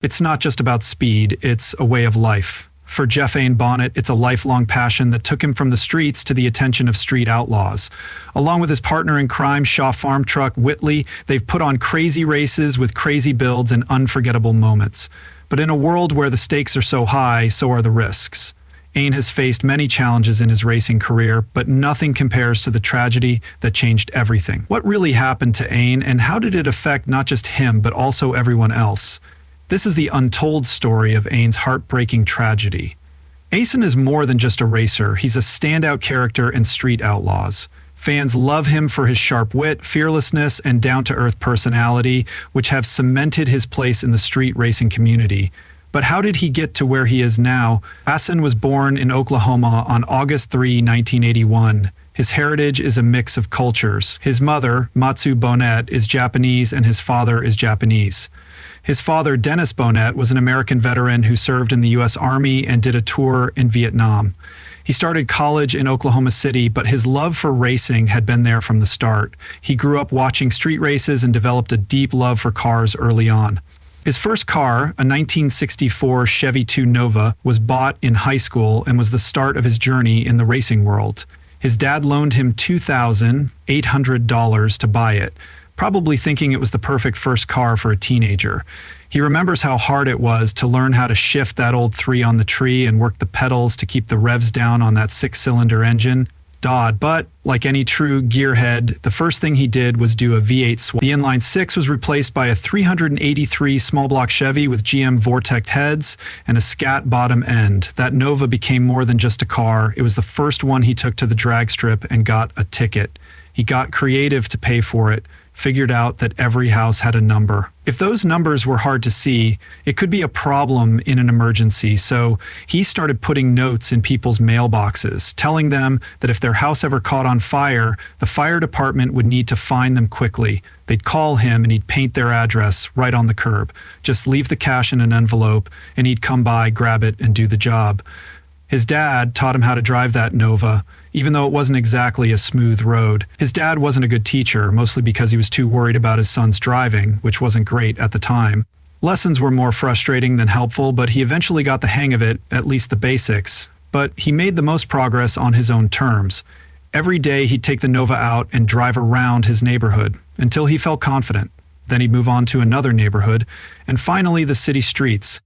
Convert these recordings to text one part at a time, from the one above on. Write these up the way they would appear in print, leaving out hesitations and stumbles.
It's not just about speed, it's a way of life. For Jeff Bonnet, it's a lifelong passion that took him from the streets to the attention of street outlaws. Along with his partner in crime, Shaw Farm Truck Whitley, they've put on crazy races with crazy builds and unforgettable moments. But in a world where the stakes are so high, so are the risks. Ain has faced many challenges in his racing career, but nothing compares to the tragedy that changed everything. What really happened to Ain, and how did it affect not just him, but also everyone else? This is the untold story of Ain's heartbreaking tragedy. AZN is more than just a racer, he's a standout character in Street Outlaws. Fans love him for his sharp wit, fearlessness, and down-to-earth personality, which have cemented his place in the street racing community. But how did he get to where he is now? AZN was born in Oklahoma on August 3, 1981. His heritage is a mix of cultures. His mother, Matsu Bonnet, is Japanese and his father is Japanese. His father, Dennis Bonnet, was an American veteran who served in the U.S. Army and did a tour in Vietnam. He started college in Oklahoma City, but his love for racing had been there from the start. He grew up watching street races and developed a deep love for cars early on. His first car, a 1964 Chevy 2 Nova, was bought in high school and was the start of his journey in the racing world. His dad loaned him $2,800 to buy it, probably thinking it was the perfect first car for a teenager. He remembers how hard it was to learn how to shift that old 3 on the tree and work the pedals to keep the revs down on that 6-cylinder engine. But, like any true gearhead, the first thing he did was do a V8 swap. The inline 6 was replaced by a 383 small block Chevy with GM Vortec heads and a scat bottom end. That Nova became more than just a car. It was the first one he took to the drag strip and got a ticket. He got creative to pay for it, figured out that every house had a number. If those numbers were hard to see, it could be a problem in an emergency, so he started putting notes in people's mailboxes, telling them that if their house ever caught on fire, the fire department would need to find them quickly. They'd call him and he'd paint their address right on the curb. Just leave the cash in an envelope and he'd come by, grab it, and do the job. His dad taught him how to drive that Nova, even though it wasn't exactly a smooth road. His dad wasn't a good teacher, mostly because he was too worried about his son's driving, which wasn't great at the time. Lessons were more frustrating than helpful, but he eventually got the hang of it, at least the basics. But he made the most progress on his own terms. Every day he'd take the Nova out and drive around his neighborhood, until he felt confident. Then he'd move on to another neighborhood, and finally the city streets.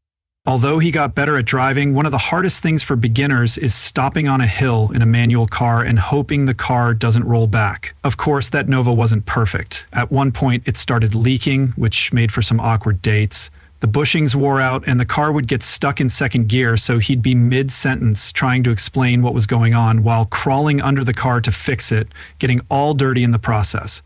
Although he got better at driving, one of the hardest things for beginners is stopping on a hill in a manual car and hoping the car doesn't roll back. Of course, that Nova wasn't perfect. At one point, it started leaking, which made for some awkward dates. The bushings wore out and the car would get stuck in second gear, so he'd be mid-sentence trying to explain what was going on while crawling under the car to fix it, getting all dirty in the process.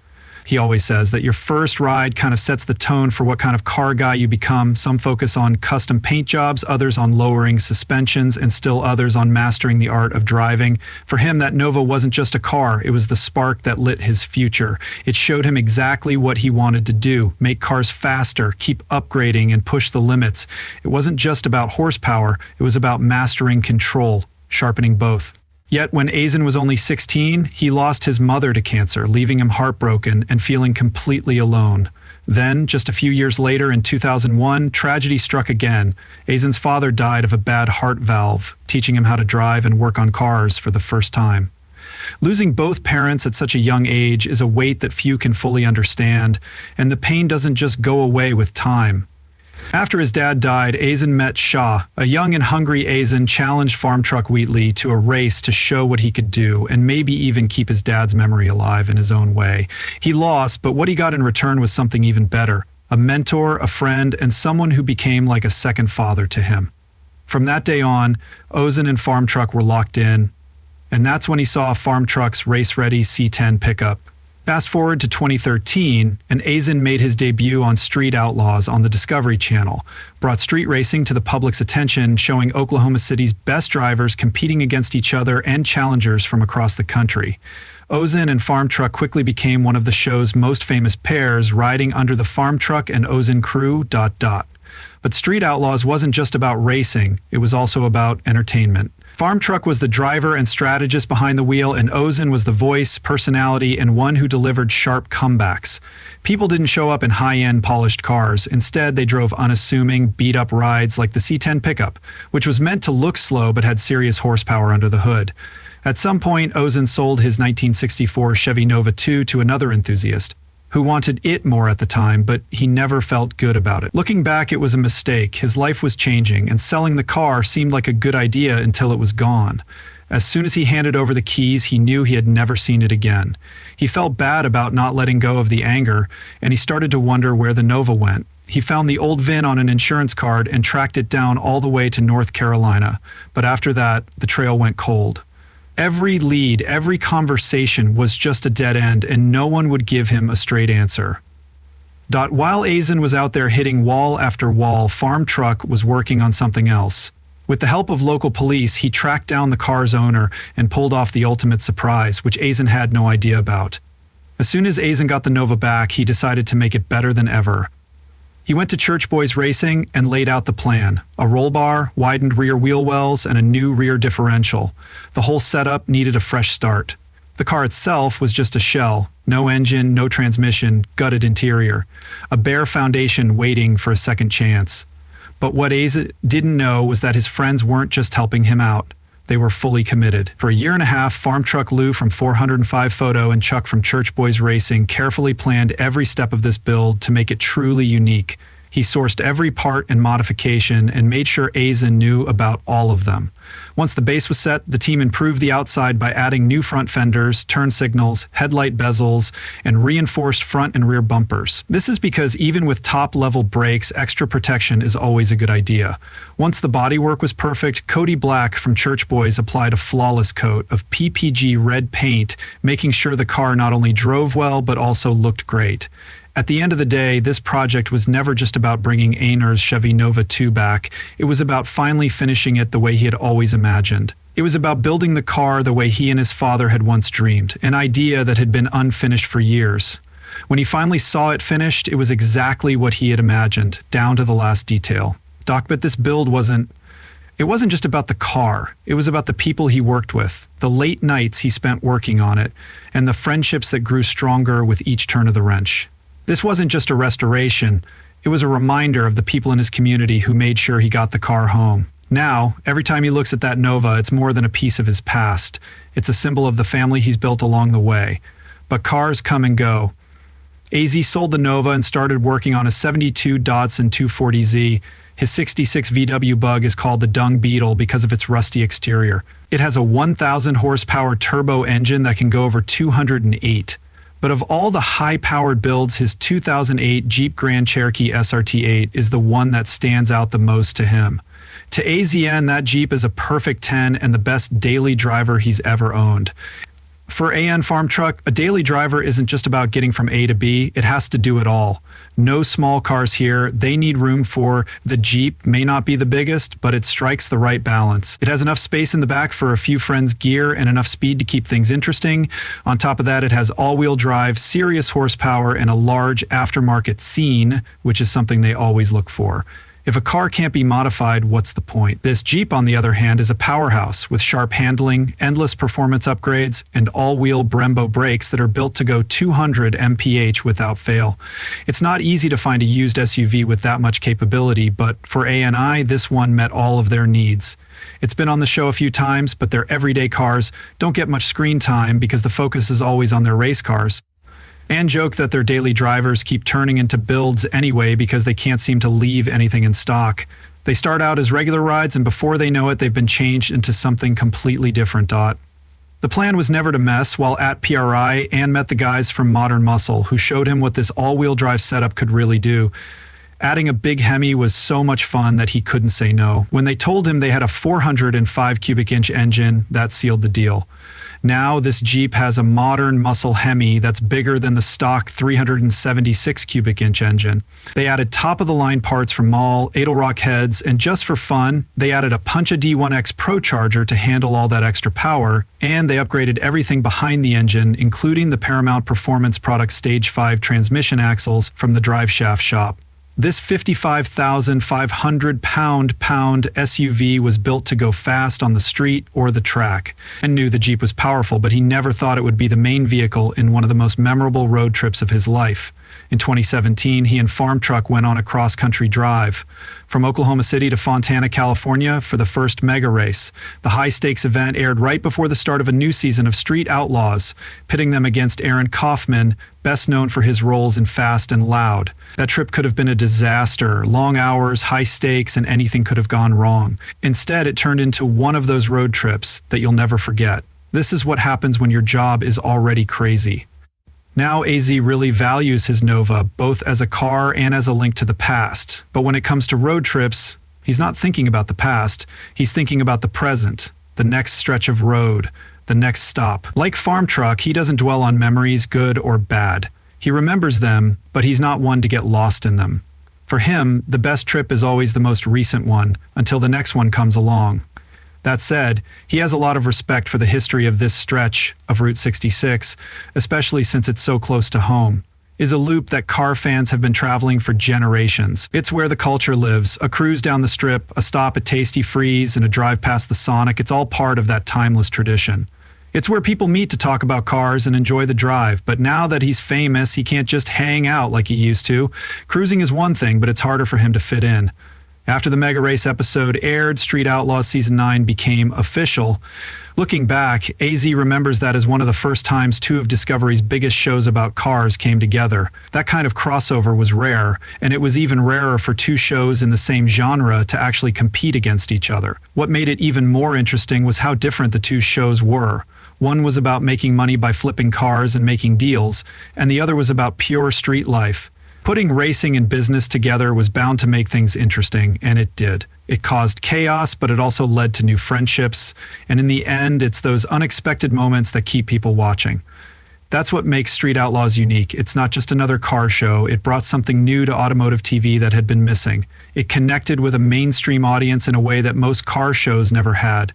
He always says that your first ride kind of sets the tone for what kind of car guy you become. Some focus on custom paint jobs, others on lowering suspensions, and still others on mastering the art of driving. For him, that Nova wasn't just a car, it was the spark that lit his future. It showed him exactly what he wanted to do: make cars faster, keep upgrading, and push the limits. It wasn't just about horsepower, it was about mastering control, sharpening both. Yet when AZN was only 16, he lost his mother to cancer, leaving him heartbroken and feeling completely alone. Then, just a few years later in 2001, tragedy struck again. AZN's father died of a bad heart valve, teaching him how to drive and work on cars for the first time. Losing both parents at such a young age is a weight that few can fully understand, and the pain doesn't just go away with time. After his dad died, AZN met Shaw. A young and hungry AZN challenged Farm Truck Wheatley to a race to show what he could do, and maybe even keep his dad's memory alive in his own way. He lost, but what he got in return was something even better: a mentor, a friend, and someone who became like a second father to him. From that day on, AZN and Farm Truck were locked in, and that's when he saw Farm Truck's race-ready C10 pickup. Fast forward to 2013, and AZN made his debut on Street Outlaws on the Discovery Channel, brought street racing to the public's attention, showing Oklahoma City's best drivers competing against each other and challengers from across the country. AZN and Farm Truck quickly became one of the show's most famous pairs, riding under the Farm Truck and AZN crew. But Street Outlaws wasn't just about racing, it was also about entertainment. Farm Truck was the driver and strategist behind the wheel, and AZN was the voice, personality, and one who delivered sharp comebacks. People didn't show up in high-end polished cars. Instead, they drove unassuming, beat-up rides like the C10 pickup, which was meant to look slow but had serious horsepower under the hood. At some point, AZN sold his 1964 Chevy Nova 2 to another enthusiast, who wanted it more at the time, but he never felt good about it. Looking back, it was a mistake. His life was changing, and selling the car seemed like a good idea until it was gone. As soon as he handed over the keys, he knew he had never seen it again. He felt bad about not letting go of the anger, and he started to wonder where the Nova went. He found the old VIN on an insurance card and tracked it down all the way to North Carolina. But after that, the trail went cold. Every lead, every conversation was just a dead end, and no one would give him a straight answer. While AZN was out there hitting wall after wall, Farm Truck was working on something else. With the help of local police, he tracked down the car's owner and pulled off the ultimate surprise, which AZN had no idea about. As soon as AZN got the Nova back, he decided to make it better than ever. He went to Church Boys Racing and laid out the plan: a roll bar, widened rear wheel wells, and a new rear differential. The whole setup needed a fresh start. The car itself was just a shell: no engine, no transmission, gutted interior. A bare foundation waiting for a second chance. But what AZN didn't know was that his friends weren't just helping him out. They were fully committed. For a year and a half, Farm Truck Lou from 405 Photo and Chuck from Church Boys Racing carefully planned every step of this build to make it truly unique. He sourced every part and modification and made sure AZN knew about all of them. Once the base was set, the team improved the outside by adding new front fenders, turn signals, headlight bezels, and reinforced front and rear bumpers. This is because even with top-level brakes, extra protection is always a good idea. Once the bodywork was perfect, Cody Black from Church Boys applied a flawless coat of PPG red paint, making sure the car not only drove well but also looked great. At the end of the day, this project was never just about bringing Einer's Chevy Nova 2 back. It was about finally finishing it the way he had always imagined. It was about building the car the way he and his father had once dreamed, an idea that had been unfinished for years. When he finally saw it finished, it was exactly what he had imagined, down to the last detail. But this build wasn't just about the car. It was about the people he worked with, the late nights he spent working on it, and the friendships that grew stronger with each turn of the wrench. This wasn't just a restoration, it was a reminder of the people in his community who made sure he got the car home. Now, every time he looks at that Nova, it's more than a piece of his past. It's a symbol of the family he's built along the way. But cars come and go. AZ sold the Nova and started working on a 72 Datsun 240Z. His 66 VW Bug is called the Dung Beetle because of its rusty exterior. It has a 1,000 horsepower turbo engine that can go over 208. But of all the high-powered builds, his 2008 Jeep Grand Cherokee SRT8 is the one that stands out the most to him. To AZN, that Jeep is a perfect 10 and the best daily driver he's ever owned. For AN Farm Truck, a daily driver isn't just about getting from A to B, it has to do it all. No small cars here, they need room for the Jeep, may not be the biggest, but it strikes the right balance. It has enough space in the back for a few friends' gear and enough speed to keep things interesting. On top of that, it has all-wheel drive, serious horsepower, and a large aftermarket scene, which is something they always look for. If a car can't be modified, what's the point? This Jeep, on the other hand, is a powerhouse with sharp handling, endless performance upgrades, and all-wheel Brembo brakes that are built to go 200 mph without fail. It's not easy to find a used SUV with that much capability, but for ANI, this one met all of their needs. It's been on the show a few times, but their everyday cars don't get much screen time because the focus is always on their race cars. And joke that their daily drivers keep turning into builds anyway because they can't seem to leave anything in stock. They start out as regular rides, and before they know it, they've been changed into something completely different. The plan was never to mess. While at PRI, Ann met the guys from Modern Muscle, who showed him what this all-wheel drive setup could really do. Adding a big Hemi was so much fun that he couldn't say no. When they told him they had a 405 cubic inch engine, that sealed the deal. Now this Jeep has a modern muscle Hemi that's bigger than the stock 376 cubic inch engine. They added top-of-the-line parts from Mahle, Edelrock heads, and just for fun, they added a Punch-A D1X Pro charger to handle all that extra power, and they upgraded everything behind the engine, including the Paramount Performance Product Stage 5 transmission axles from the drive shaft shop. This 55,500-pound SUV was built to go fast on the street or the track, and knew the Jeep was powerful, but he never thought it would be the main vehicle in one of the most memorable road trips of his life. In 2017, he and Farm Truck went on a cross-country drive from Oklahoma City to Fontana, California for the first mega race. The high-stakes event aired right before the start of a new season of Street Outlaws, pitting them against Aaron Kaufman, best known for his roles in Fast and Loud. That trip could have been a disaster, long hours, high stakes, and anything could have gone wrong. Instead, it turned into one of those road trips that you'll never forget. This is what happens when your job is already crazy. Now AZ really values his Nova, both as a car and as a link to the past. But when it comes to road trips, he's not thinking about the past, he's thinking about the present, the next stretch of road, the next stop. Like Farm Truck, he doesn't dwell on memories, good or bad. He remembers them, but he's not one to get lost in them. For him, the best trip is always the most recent one, until the next one comes along. That said, he has a lot of respect for the history of this stretch of Route 66, especially since it's so close to home. Is a loop that car fans have been traveling for generations. It's where the culture lives, a cruise down the strip, a stop at Tasty Freeze, and a drive past the Sonic. It's all part of that timeless tradition. It's where people meet to talk about cars and enjoy the drive, but now that he's famous, he can't just hang out like he used to. Cruising is one thing, but it's harder for him to fit in. After the Mega Race episode aired, Street Outlaws Season 9 became official. Looking back, AZ remembers that as one of the first times two of Discovery's biggest shows about cars came together. That kind of crossover was rare, and it was even rarer for two shows in the same genre to actually compete against each other. What made it even more interesting was how different the two shows were. One was about making money by flipping cars and making deals, and the other was about pure street life. Putting racing and business together was bound to make things interesting, and it did. It caused chaos, but it also led to new friendships, and in the end, it's those unexpected moments that keep people watching. That's what makes Street Outlaws unique. It's not just another car show, it brought something new to automotive TV that had been missing. It connected with a mainstream audience in a way that most car shows never had.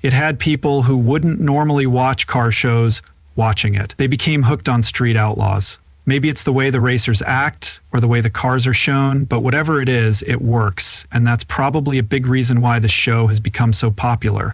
It had people who wouldn't normally watch car shows watching it. They became hooked on Street Outlaws. Maybe it's the way the racers act or the way the cars are shown, but whatever it is, it works, and that's probably a big reason why the show has become so popular.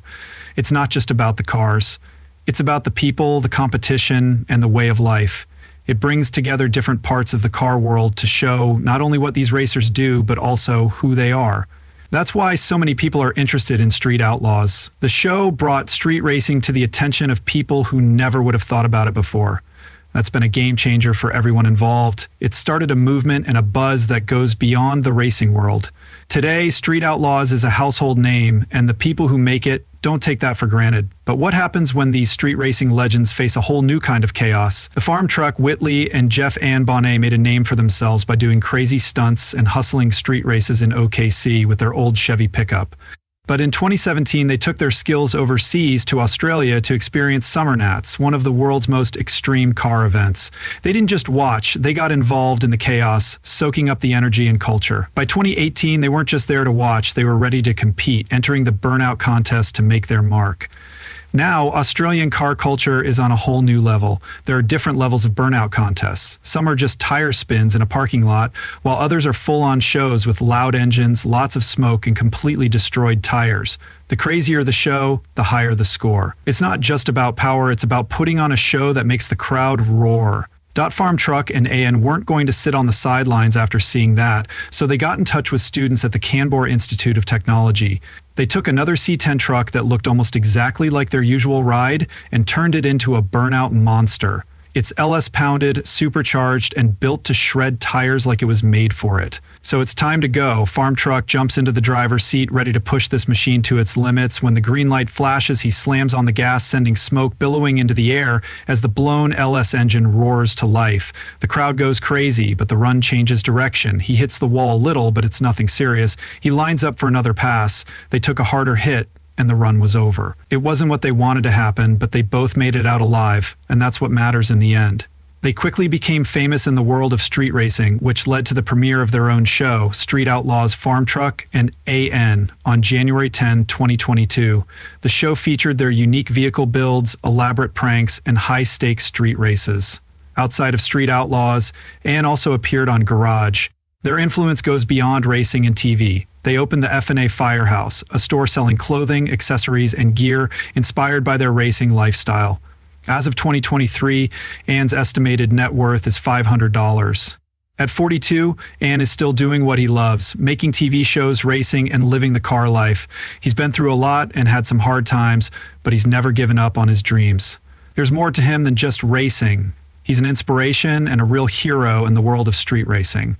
It's not just about the cars. It's about the people, the competition, and the way of life. It brings together different parts of the car world to show not only what these racers do, but also who they are. That's why so many people are interested in Street Outlaws. The show brought street racing to the attention of people who never would have thought about it before. That's been a game changer for everyone involved. It started a movement and a buzz that goes beyond the racing world. Today, Street Outlaws is a household name, and the people who make it don't take that for granted. But what happens when these street racing legends face a whole new kind of chaos? The Farm Truck, Whitley, and Jeff and Bonnet made a name for themselves by doing crazy stunts and hustling street races in OKC with their old Chevy pickup. But in 2017, they took their skills overseas to Australia to experience Summer Nats, one of the world's most extreme car events. They didn't just watch, they got involved in the chaos, soaking up the energy and culture. By 2018, they weren't just there to watch, they were ready to compete, entering the burnout contest to make their mark. Now, Australian car culture is on a whole new level. There are different levels of burnout contests. Some are just tire spins in a parking lot, while others are full-on shows with loud engines, lots of smoke, and completely destroyed tires. The crazier the show, the higher the score. It's not just about power, it's about putting on a show that makes the crowd roar. Farm Truck and AN weren't going to sit on the sidelines after seeing that, so they got in touch with students at the Canberra Institute of Technology. They took another C10 truck that looked almost exactly like their usual ride and turned it into a burnout monster. It's LS-pounded, supercharged, and built to shred tires like it was made for it. So it's time to go. Farm Truck jumps into the driver's seat, ready to push this machine to its limits. When the green light flashes, he slams on the gas, sending smoke billowing into the air as the blown LS engine roars to life. The crowd goes crazy, but the run changes direction. He hits the wall a little, but it's nothing serious. He lines up for another pass. They took a harder hit, and the run was over. It wasn't what they wanted to happen, but they both made it out alive, and that's what matters in the end. They quickly became famous in the world of street racing, which led to the premiere of their own show, Street Outlaws Farm Truck and AN, on January 10, 2022. The show featured their unique vehicle builds, elaborate pranks, and high-stakes street races. Outside of Street Outlaws, AN also appeared on Garage, Their influence goes beyond racing and TV. They opened the F&A Firehouse, a store selling clothing, accessories, and gear inspired by their racing lifestyle. As of 2023, Ann's estimated net worth is $500. At 42, Ann is still doing what he loves, making TV shows, racing, and living the car life. He's been through a lot and had some hard times, but he's never given up on his dreams. There's more to him than just racing. He's an inspiration and a real hero in the world of street racing.